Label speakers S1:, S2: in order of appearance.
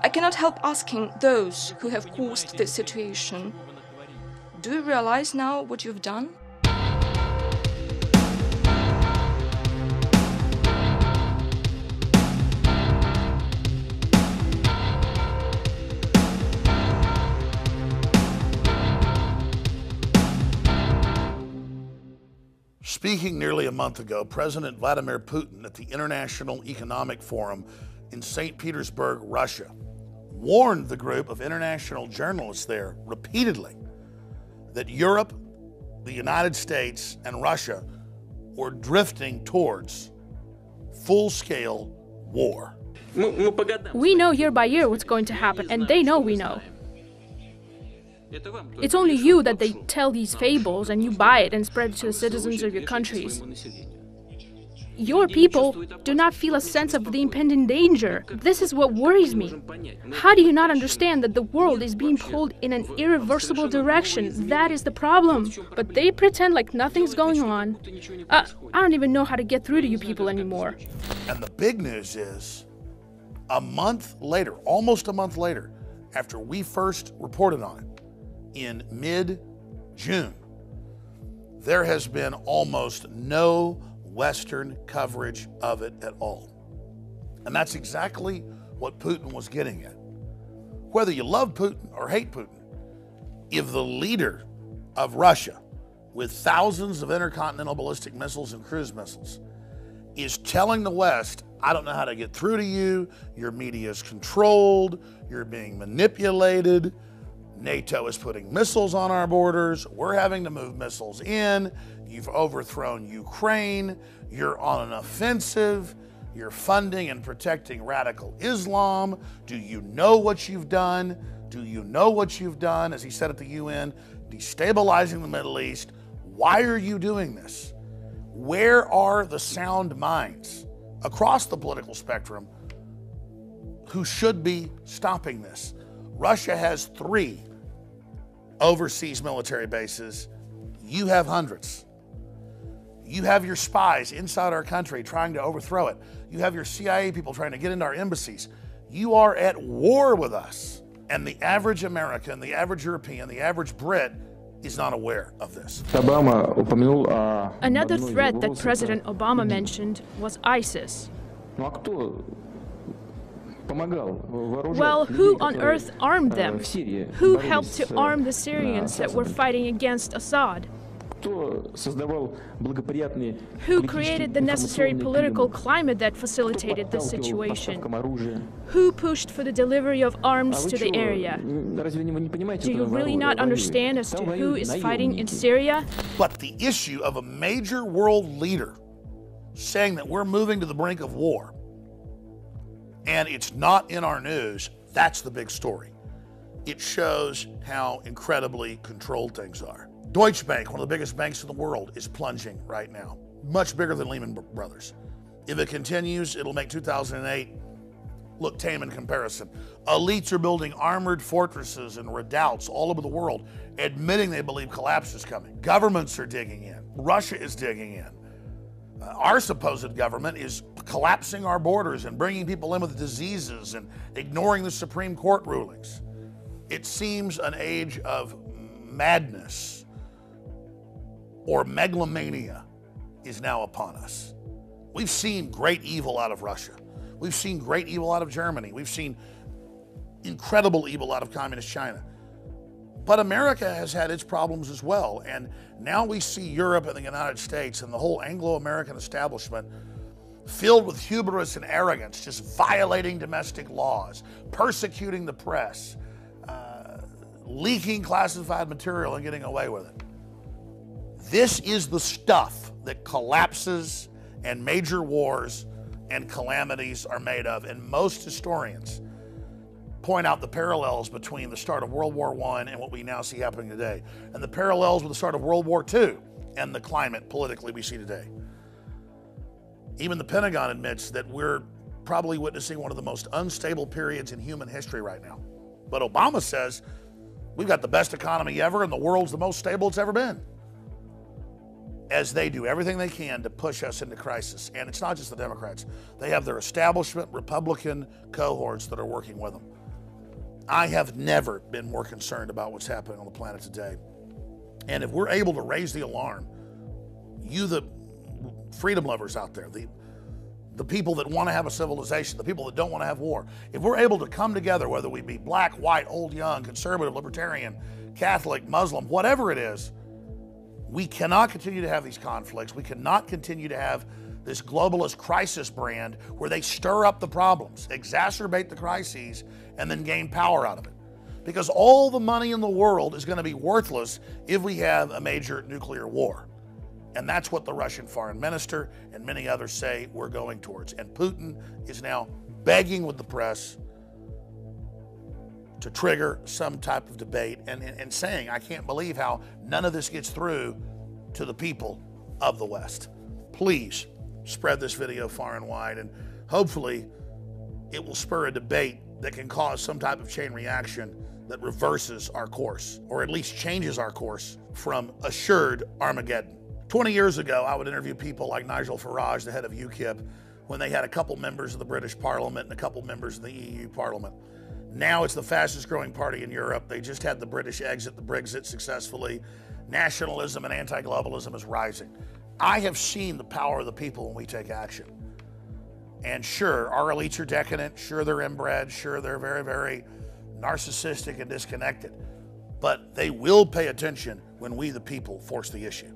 S1: I cannot help asking those who have caused this situation, do you realize now what you've done?
S2: Speaking nearly a month ago, President Vladimir Putin at the International Economic Forum in St. Petersburg, Russia, warned the group of international journalists there repeatedly that Europe, the United States, and Russia were drifting towards full-scale war.
S3: We know year by year what's going to happen, and they know we know. It's only you that they tell these fables and you buy it and spread it to the citizens of your countries. Your people do not feel a sense of the impending danger. This is what worries me. How do you not understand that the world is being pulled in an irreversible direction? That is the problem. But they pretend like nothing's going on. I don't even know how to get through to you people anymore.
S2: And the big news is, a month later, almost a month later, after we first reported on it, in mid-June, there has been almost no Western coverage of it at all. And that's exactly what Putin was getting at. Whether you love Putin or hate Putin, if the leader of Russia, with thousands of intercontinental ballistic missiles and cruise missiles, is telling the West, I don't know how to get through to you, your media is controlled, you're being manipulated, NATO is putting missiles on our borders, we're having to move missiles in, you've overthrown Ukraine, you're on an offensive, you're funding and protecting radical Islam, do you know what you've done? Do you know what you've done, as he said at the UN, destabilizing the Middle East? Why are you doing this? Where are the sound minds across the political spectrum who should be stopping this? Russia has 3 overseas military bases. You have hundreds. You have your spies inside our country trying to overthrow it. You have your CIA people trying to get into our embassies. You are at war with us. And the average American, the average European, the average Brit is not aware of this.
S3: Another threat that President Obama mentioned was ISIS. Well, who on earth armed them? Who helped to arm the Syrians that were fighting against Assad? Who created the necessary political climate that facilitated this situation? Who pushed for the delivery of arms to the area? Do you really not understand as to who is fighting in Syria?
S2: But the issue of a major world leader saying that we're moving to the brink of war, and it's not in our news, that's the big story. It shows how incredibly controlled things are. Deutsche Bank, one of the biggest banks in the world, is plunging right now. Much bigger than Lehman Brothers. If it continues, it'll make 2008 look tame in comparison. Elites are building armored fortresses and redoubts all over the world, admitting they believe collapse is coming. Governments are digging in. Russia is digging in. Our supposed government is collapsing our borders and bringing people in with diseases and ignoring the Supreme Court rulings. It seems an age of madness or megalomania is now upon us. We've seen great evil out of Russia. We've seen great evil out of Germany. We've seen incredible evil out of communist China. But America has had its problems as well. And now we see Europe and the United States and the whole Anglo-American establishment filled with hubris and arrogance, just violating domestic laws, persecuting the press, leaking classified material and getting away with it. This is the stuff that collapses and major wars and calamities are made of. And most historians point out the parallels between the start of World War I and what we now see happening today, and the parallels with the start of World War II and the climate politically we see today. Even the Pentagon admits that we're probably witnessing one of the most unstable periods in human history right now. But Obama says we've got the best economy ever and the world's the most stable it's ever been, as they do everything they can to push us into crisis. And it's not just the Democrats. They have their establishment Republican cohorts that are working with them. I have never been more concerned about what's happening on the planet today. And if we're able to raise the alarm, you, the freedom lovers out there, the people that want to have a civilization, the people that don't want to have war, if we're able to come together, whether we be black, white, old, young, conservative, libertarian, Catholic, Muslim, whatever it is, we cannot continue to have these conflicts. We cannot continue to have this globalist crisis brand where they stir up the problems, exacerbate the crises, and then gain power out of it. Because all the money in the world is going to be worthless if we have a major nuclear war. And that's what the Russian foreign minister and many others say we're going towards. And Putin is now begging with the press to trigger some type of debate and saying, I can't believe how none of this gets through to the people of the West. Please spread this video far and wide, and hopefully it will spur a debate that can cause some type of chain reaction that reverses our course, or at least changes our course from assured Armageddon. 20 years ago, I would interview people like Nigel Farage, the head of UKIP, when they had a couple members of the British Parliament and a couple members of the EU Parliament. Now it's the fastest growing party in Europe. They just had the British exit, the Brexit successfully. Nationalism and anti-globalism is rising. I have seen the power of the people when we take action. And sure, our elites are decadent. Sure, they're inbred. Sure, they're very, very narcissistic and disconnected. But they will pay attention when we, the people, force the issue.